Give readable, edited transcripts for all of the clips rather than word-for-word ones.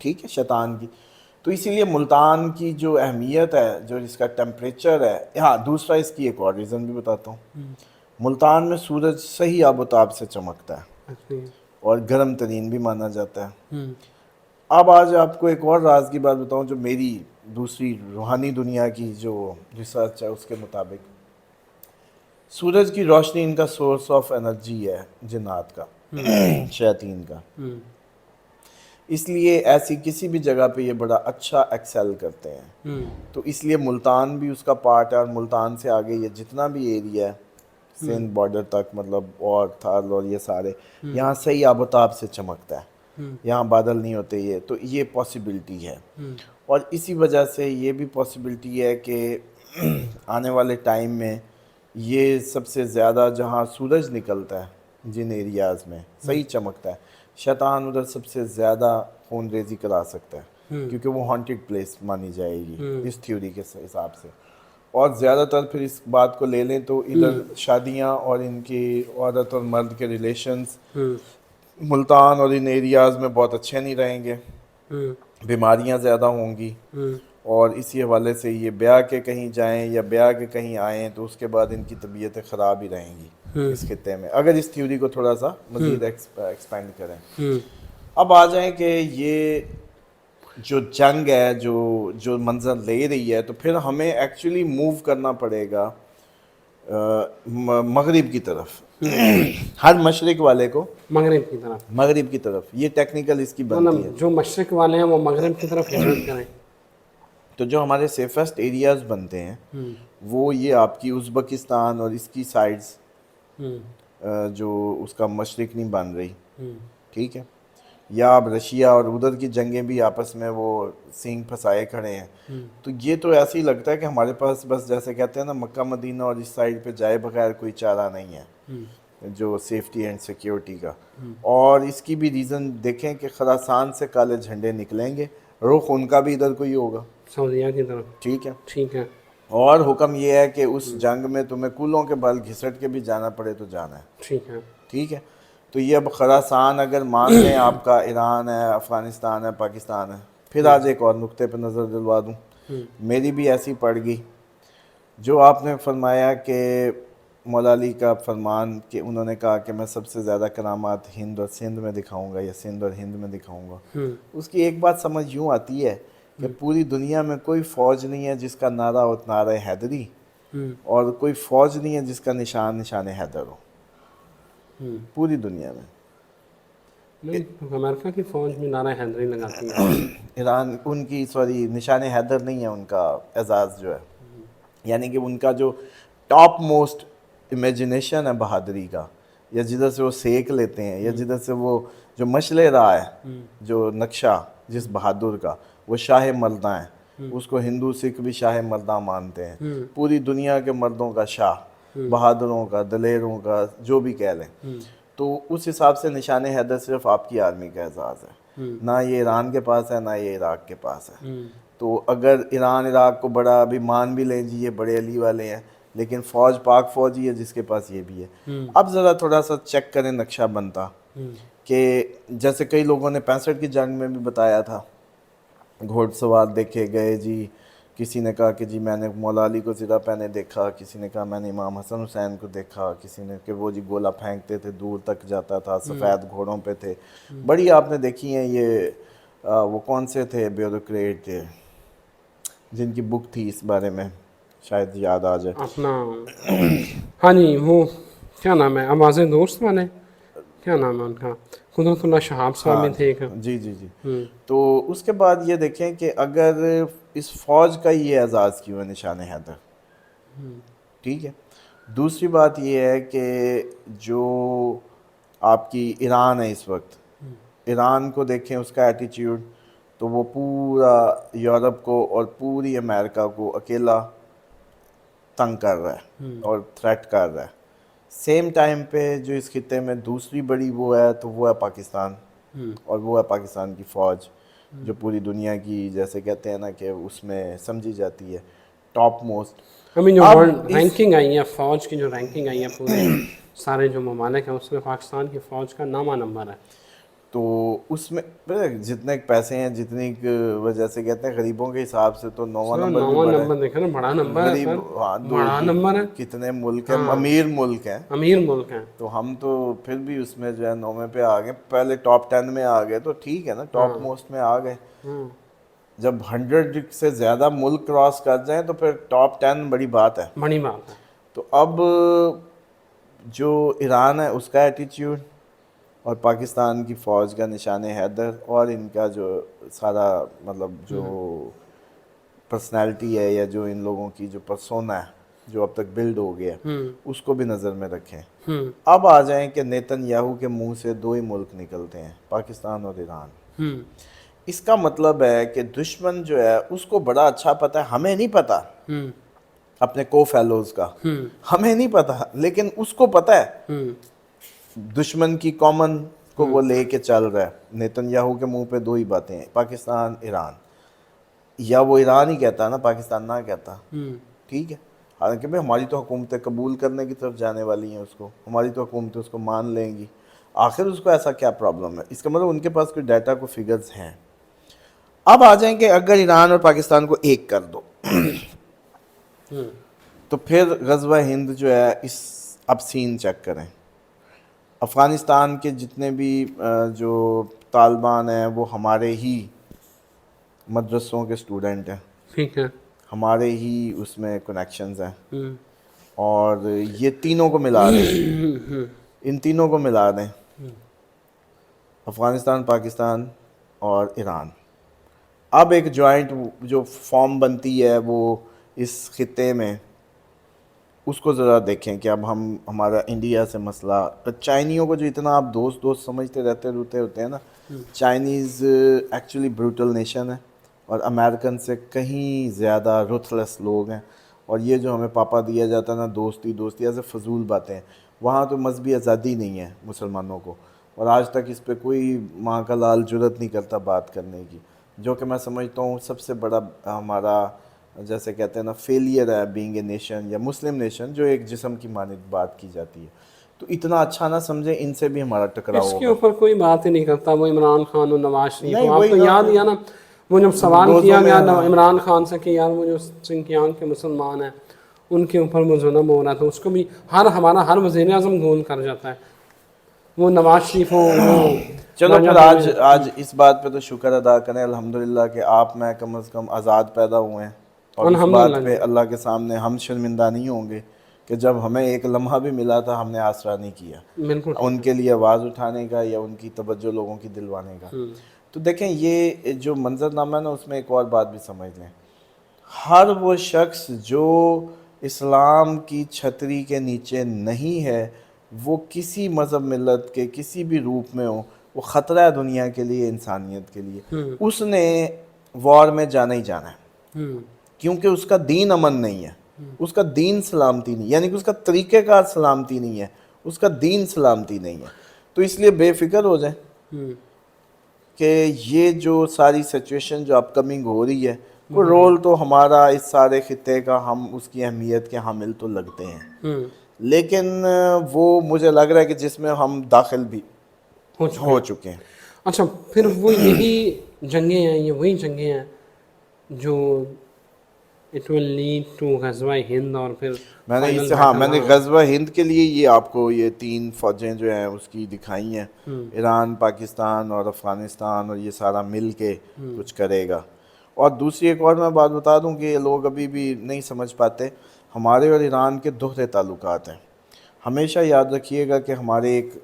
ٹھیک ہے، شیطان کی. تو اسی لیے ملتان کی جو اہمیت ہے، جو اس کا ٹیمپریچر ہے. ہاں دوسرا اس کی ایک اور ریزن بھی بتاتا ہوں. ملتان میں سورج صحیح آب و تاب سے چمکتا ہے اور گرم ترین بھی مانا جاتا ہے. اب آج آپ کو ایک اور راز کی بات بتاؤں جو میری دوسری روحانی دنیا کی جو ریسرچ ہے اس کے مطابق، سورج کی روشنی ان کا سورس آف انرجی ہے جنات کا، شیاطین کا. اس لیے ایسی کسی بھی جگہ پہ یہ بڑا اچھا ایکسیل کرتے ہیں. تو اس لیے ملتان بھی اس کا پارٹ ہے، اور ملتان سے آگے یہ جتنا بھی ایریا ہے سندھ بارڈر تک، مطلب اور تھال اور یہ سارے، یہاں صحیح آب و تاب سے چمکتا ہے، یہاں بادل نہیں ہوتے. یہ تو یہ پاسبلٹی ہے. اور اسی وجہ سے یہ بھی پاسبلٹی ہے کہ آنے والے ٹائم میں یہ سب سے زیادہ جہاں سورج نکلتا ہے جن ایریاز میں صحیح چمکتا ہے، شیطان ادھر سب سے زیادہ خون ریزی کرا سکتا ہے، کیونکہ وہ ہانٹیڈ پلیس مانی جائے گی اس تھیوری کے حساب سے. اور زیادہ تر پھر اس بات کو لے لیں تو ادھر شادیاں اور ان کی عورت اور مرد کے ریلیشنز ملتان اور ان ایریاز میں بہت اچھے نہیں رہیں گے، بیماریاں زیادہ ہوں گی. اور اسی حوالے سے یہ بیاہ کے کہیں جائیں یا بیاہ کے کہیں آئیں تو اس کے بعد ان کی طبیعتیں خراب ہی رہیں گی اس خطے میں، اگر اس تھیوری کو تھوڑا سا مزید ایکسپینڈ کریں. اب آ جائیں کہ یہ جو جنگ ہے جو منظر لے رہی ہے، تو پھر ہمیں ایکچولی موو کرنا پڑے گا مغرب کی طرف. ہر مشرق والے کو مغرب کی طرف یہ ٹیکنیکل اس کی بنتی ہے. جو مشرق والے ہیں وہ مغرب کی طرف ہجرت کریں. تو جو ہمارے سیفسٹ ایریاز بنتے ہیں وہ یہ آپ کی ازبکستان اور اس کی سائڈز، جو اس کا مشرق نہیں بن رہی، ٹھیک ہے، یا اب رشیا اور ادھر کی جنگیں بھی آپس میں وہ سینگ پھنسائے کھڑے ہیں. تو یہ تو ایسے ہی لگتا ہے کہ ہمارے پاس بس جیسے کہتے ہیں نا مکہ مدینہ اور اس سائڈ پہ جائے بغیر کوئی چارہ نہیں ہے جو سیفٹی اینڈ سیکیورٹی کا. اور اس کی بھی ریزن دیکھیں کہ خراسان سے کالے جھنڈے نکلیں گے، رخ ان کا بھی ادھر کوئی ہوگا، سعودیہ کی طرف. ٹھیک ہے. اور حکم یہ ہے کہ اس جنگ میں تمہیں کولوں کے بل گھسٹ کے بھی جانا پڑے تو جانا ہے. ٹھیک ہے. تو یہ اب خراسان اگر مان لیں آپ کا ایران ہے، افغانستان ہے، پاکستان ہے. پھر آج ایک اور نقطے پہ نظر دلوا دوں، میری بھی ایسی پڑ گئی جو آپ نے فرمایا کہ مولا علی کا فرمان کہ انہوں نے کہا کہ میں سب سے زیادہ کرامات ہند اور سندھ میں دکھاؤں گا یا سندھ اور ہند میں دکھاؤں گا. اس کی ایک بات سمجھ یوں آتی ہے کہ پوری دنیا میں کوئی فوج نہیں ہے جس کا نعرہ ہو نعرہ حیدری، اور کوئی فوج نہیں ہے جس کا نشان حیدر ہو پوری دنیا میں. امریکہ کی فوج میں نعرہ حیدری لگاتی ہے. ایران ان کی نشان حیدر نہیں ہے ان کا اعزاز جو ہے، یعنی کہ ان کا جو ٹاپ موسٹ امیجنیشن ہے بہادری کا، یا جدھر سے وہ سیک لیتے ہیں، یا جدھر سے وہ جو مشعل راہ ہے، جو نقشہ جس بہادر کا، وہ شاہ مرداں ہے. اس کو ہندو سکھ بھی شاہ مرداں مانتے ہیں. پوری دنیا کے مردوں کا شاہ، بہادروں کا، دلیروں کا، جو بھی کہہ لیں. تو اس حساب سے نشان حیدر صرف آپ کی آرمی کا اعزاز ہے، نہ یہ ایران کے پاس ہے نہ یہ عراق کے پاس ہے. تو اگر ایران عراق کو بڑا ابھی مان بھی لیں جی یہ بڑے علی والے ہیں، لیکن فوج پاک فوج ہی ہے جس کے پاس یہ بھی ہے. اب ذرا تھوڑا سا چیک کریں نقشہ بنتا کہ جیسے کئی لوگوں نے 65 کی جنگ میں بھی بتایا تھا، گھوڑ سوار دیکھے گئے جی، کسی نے کہا کہ جی میں نے مولا علی کو زرہ پہنے دیکھا، کسی نے کہا میں نے امام حسن حسین کو دیکھا، کسی نے کہ وہ جی گولا پھینکتے تھے دور تک جاتا تھا، سفید گھوڑوں پہ تھے. بڑی آپ نے دیکھی ہیں یہ وہ کون سے تھے بیوروکریٹ تھے جن کی بک تھی اس بارے میں، شاید یاد آ جائے اپنا ہاں جی وہ کیا نام ہے، آواز دوست والے، کیا نام ہے ان کا، قدرت اللہ شہاب صاحب میں تھے ایک. جی. تو اس کے بعد یہ دیکھیں کہ اگر اس فوج کا یہ اعزاز کیوں ہے نشان حیدر، ٹھیک ہے. دوسری بات یہ ہے کہ جو آپ کی ایران ہے اس وقت، ایران کو دیکھیں اس کا ایٹیچیوڈ، تو وہ پورا یورپ کو اور پوری امریکہ کو اکیلا تنگ کر رہا ہے اور تھریٹ کر رہا ہے. سیم ٹائم پہ جو اس خطے میں دوسری بڑی وہ ہے تو وہ ہے پاکستان، اور وہ ہے پاکستان کی فوج جو پوری دنیا کی جیسے کہتے ہیں نا کہ اس میں سمجھی جاتی ہے ٹاپ موسٹ. ہمیں جو ورلڈ رینکنگ آئی ہے فوج کی، جو رینکنگ آئی ہے پورے سارے جو ممالک ہیں اس میں پاکستان کی فوج کا نامہ نمبر ہے. تو اس میں جتنے پیسے ہیں جتنی وجہ سے کہتے ہیں غریبوں کے حساب سے تو 9واں نمبر بھی بڑا نمبر دیکھا نا، بڑا نمبر ہے غریب. سر، ہاں بڑا نمبر ہے. کتنے ملک ہیں امیر ملک ہیں، امیر ملک ہیں، تو ہم تو پھر بھی اس میں جو ہے 9ویں پہ آ گئے. پہلے ٹاپ 10 میں آ گئے تو ٹھیک ہے نا، ٹاپ موسٹ میں آ گئے. جب 100 سے زیادہ ملک کراس کر جائیں تو پھر ٹاپ 10 بڑی بات ہے. بڑی بات ہے. تو اب جو ایران ہے اس کا ایٹیٹیوڈ اور پاکستان کی فوج کا نشان حیدر اور ان کا جو سارا مطلب جو پرسنالٹی ہے یا جو ان لوگوں کی جو پرسونا ہے جو اب تک بلڈ ہو گیا اس کو بھی نظر میں رکھیں. اب آ جائیں کہ نیتن یاہو کے منہ سے 2 ہی ملک نکلتے ہیں، پاکستان اور ایران. اس کا مطلب ہے کہ دشمن جو ہے اس کو بڑا اچھا پتہ ہے، ہمیں نہیں پتہ اپنے کو فیلوز کا، ہمیں نہیں پتہ، لیکن اس کو پتہ ہے دشمن کی کامن کو وہ لے کے چل رہا ہے. نیتن یاہو کے منہ پہ 2 ہی باتیں ہیں، پاکستان ایران. یا وہ ایران ہی کہتا ہے نا، پاکستان نہ کہتا، ٹھیک ہے. حالانکہ بھائی ہماری تو حکومتیں قبول کرنے کی طرف جانے والی ہیں اس کو، ہماری تو حکومتیں اس کو مان لیں گی. آخر اس کو ایسا کیا پرابلم ہے؟ اس کا مطلب ان کے پاس کوئی ڈیٹا کو فگرز ہیں. اب آ جائیں کہ اگر ایران اور پاکستان کو ایک کر دو تو پھر غزوہ ہند جو ہے اب سین چیک کریں. افغانستان کے جتنے بھی جو طالبان ہیں وہ ہمارے ہی مدرسوں کے اسٹوڈنٹ ہیں، ٹھیک ہے، ہمارے ہی اس میں کنیکشنز ہیں. اور یہ تینوں کو ملا دیں، ان تینوں کو ملا دیں، افغانستان، پاکستان اور ایران. اب ایک جوائنٹ جو فارم بنتی ہے وہ اس خطے میں، اس کو ذرا دیکھیں کہ اب ہمارا انڈیا سے مسئلہ، چائنیوں کو جو اتنا آپ دوست سمجھتے رہتے ہوتے ہیں نا، چائنیز ایکچولی بروٹل نیشن ہے اور امریکن سے کہیں زیادہ رتھلیس لوگ ہیں. اور یہ جو ہمیں پاپا دیا جاتا ہے نا، دوستی ایسے فضول باتیں ہیں. وہاں تو مذہبی آزادی نہیں ہے مسلمانوں کو، اور آج تک اس پہ کوئی ماں کا لال جرت نہیں کرتا بات کرنے کی، جو کہ میں سمجھتا ہوں سب سے بڑا ہمارا جیسے کہتے ہیں نا فیلئر ہے بینگ اے نیشن یا مسلم نیشن، جو ایک جسم کی مانند بات کی جاتی ہے. تو اتنا اچھا نہ سمجھیں، ان سے بھی ہمارا ٹکراؤ اس کے ہوگا. اوپر کوئی بات ہی نہیں کرتا. وہ عمران خان اور نواز شریف نہیں کو آپ وہی کو نا، یاد ہی ہے نا، وہ جب سوال روزوں کیا میں گیا عمران خان سے کہ یار وہ جو سنکیانگ کے مسلمان ہیں ان کے اوپر وہ ظلم ہو رہا تھا، اس کو بھی ہمارا ہر وزیر اعظم گول کر جاتا ہے، وہ نواز شریف ہو وہ. چلو پھر آج اس بات پہ تو شکر ادا کریں الحمدللہ کہ آپ میں کم از کم آزاد پیدا ہوئے ہیں، اور اس بات پہ اللہ کے سامنے ہم شرمندہ نہیں ہوں گے کہ جب ہمیں ایک لمحہ بھی ملا تھا ہم نے آسرا نہیں کیا ان کے لیے آواز اٹھانے کا یا ان کی توجہ لوگوں کی دلوانے کا. تو دیکھیں یہ جو منظرنامہ ہے نا، اس میں ایک اور بات بھی سمجھ لیں، ہر وہ شخص جو اسلام کی چھتری کے نیچے نہیں ہے، وہ کسی مذہب ملت کے کسی بھی روپ میں ہو، وہ خطرہ ہے دنیا کے لیے، انسانیت کے لیے. اس نے وار میں جانا ہی جانا ہے، کیونکہ اس کا دین امن نہیں ہے، اس کا دین سلامتی نہیں، یعنی کہ اس کا طریقہ کار سلامتی نہیں ہے، اس کا دین سلامتی نہیں ہے. تو اس لیے بے فکر ہو جائیں کہ یہ جو ساری سچویشن جو اپ کمنگ ہو رہی ہے، کوئی رول تو ہمارا اس سارے خطے کا، ہم اس کی اہمیت کے حامل تو لگتے ہیں، لیکن وہ مجھے لگ رہا ہے کہ جس میں ہم داخل بھی ہو چکے ہیں. اچھا پھر وہ یہی جنگیں ہیں، یہ وہی جنگیں ہیں جو اٹ ول لیڈ ٹو غزوہ ہند، اور پھر میں نے غزوہ ہند کے لیے یہ آپ کو یہ 3 فوجیں جو ہیں اس کی دکھائی ہیں، ایران، پاکستان اور افغانستان، اور یہ سارا مل کے کچھ کرے گا. اور دوسری ایک اور میں بات بتا دوں کہ لوگ ابھی بھی نہیں سمجھ پاتے، ہمارے اور ایران کے دوہرے تعلقات ہیں. ہمیشہ یاد رکھیے گا کہ ہمارے ایک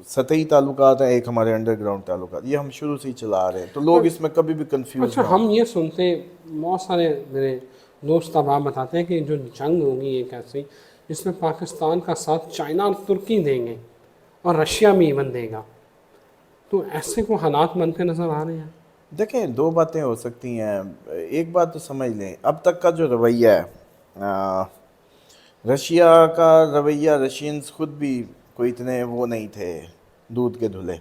سطحی تعلقات ہیں، ایک ہمارے انڈر گراؤنڈ تعلقات، یہ ہم شروع سے ہی چلا آ رہے ہیں، تو لوگ اس میں کبھی بھی کنفیوز اچھا ہم یہ سنتے بہت سارے میرے دوست احباب بتاتے ہیں کہ جو جنگ ہوگی ایک ایسی جس میں پاکستان کا ساتھ چائنا اور ترکی دیں گے اور رشیا بھی ایون دے گا، تو ایسے کو حالات بنتے نظر آ رہے ہیں. دیکھیں 2 باتیں ہو سکتی ہیں. ایک بات تو سمجھ لیں، اب تک کا جو رویہ ہے، رشیا کا رویہ، رشینز خود بھی کوئی اتنے وہ نہیں تھے دودھ کے دھلے،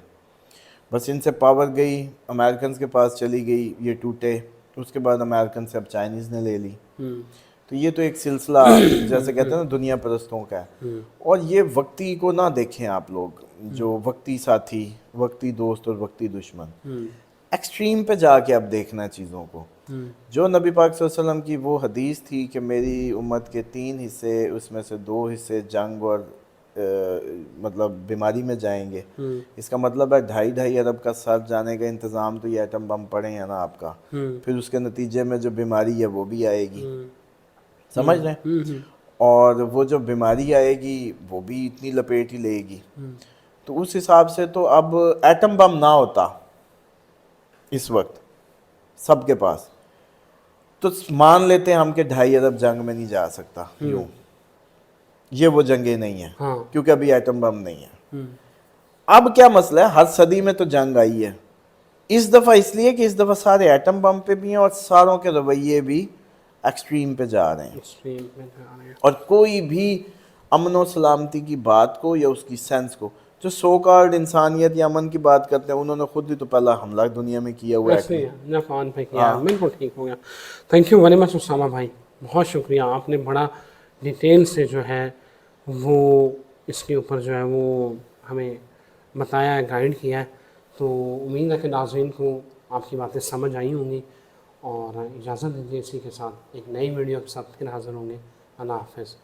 بس ان سے پاور گئی، امریکنز کے پاس چلی گئی، یہ ٹوٹے، اس کے بعد امریکن سے اب چائنیز نے لے لی. تو یہ تو ایک سلسلہ جیسے کہتے ہیں نا دنیا پرستوں کا ہے. اور یہ وقتی کو نہ دیکھیں آپ لوگ، جو وقتی ساتھی، وقتی دوست اور وقتی دشمن، ایکسٹریم پہ جا کے اب دیکھنا ہے چیزوں کو. جو نبی پاک صلی اللہ علیہ وسلم کی وہ حدیث تھی کہ میری امت کے 3 حصے، اس میں سے 2 حصے جنگ اور مطلب بیماری میں جائیں گے. اس کا مطلب ہے 2.5 ارب کا سر جانے کا انتظام تو یہ ایٹم بم پڑے ہیں نا آپ کا، پھر اس کے نتیجے میں جو بیماری ہے وہ بھی آئے گی، سمجھ رہے ہیں؟ اور وہ جو بیماری آئے گی وہ بھی اتنی لپیٹ ہی لے گی. تو اس حساب سے تو اب ایٹم بم نہ ہوتا اس وقت سب کے پاس تو مان لیتے ہیں ہم کہ 2.5 ارب جنگ میں نہیں جا سکتا. یوں یہ وہ جنگیں نہیں ہیں کیونکہ ابھی ایٹم بم نہیں ہے. اب کیا مسئلہ ہے، ہر صدی میں تو جنگ آئی ہے، اس دفعہ اس لیے کہ اس دفعہ سارے ایٹم بم پہ بھی ہیں اور ساروں کے رویے بھی ایکسٹریم پہ جا رہے ہیں. اور کوئی بھی امن و سلامتی کی بات کو یا اس کی سینس کو، جو سو کارڈ انسانیت یا امن کی بات کرتے ہیں، انہوں نے خود ہی تو پہلا حملہ دنیا میں کیا ہوا ہے. جاپان پہ کیا. بالکل ٹھیک ہو گیا. Thank you very much Osama بھائی، بہت شکریہ. آپ نے بڑا ڈیٹیل سے جو ہے وہ اس کے اوپر جو ہے وہ ہمیں بتایا ہے، گائیڈ کیا ہے. تو امید ہے کہ ناظرین کو آپ کی باتیں سمجھ آئی ہوں گی. اور اجازت دیجیے اسی کے ساتھ ایک نئی ویڈیو کے ساتھ پھر حاضر ہوں گے. اللہ حافظ.